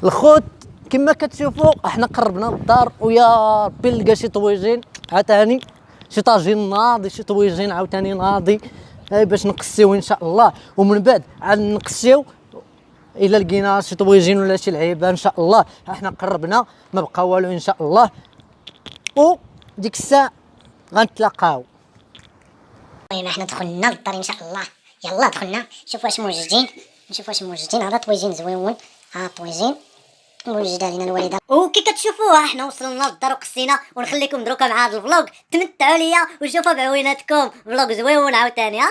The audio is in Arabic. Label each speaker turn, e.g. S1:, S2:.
S1: الخوت كما كتشوفوا احنا قربنا للدار، ويا ربي نلقى شي طويجين عاوتاني، شي طاجين ناضي، شي طويجين عاوتاني ناضي باش نقسيو ان شاء الله. ومن بعد عاد نقسيو الا لقينا شي طويجين ولا شي لعيبه ان شاء الله. احنا قربنا ما بقى والو ان شاء الله، وديك الساعه غنتلاقاو.
S2: المهم احنا دخلنا للدار ان شاء الله. يلا دخلنا نشوف واش موجدين، نشوف واش موجدين. هذا طويجين زويون، ها طويجين موجده لينا الوالده. وكي كتشوفوها احنا وصلنا للدار وقسينا، ونخليكم دروكا مع هذا الفلوق تمتعوا ليا وشوفوا بعويناتكم فلوق زويون عاوتاني. ها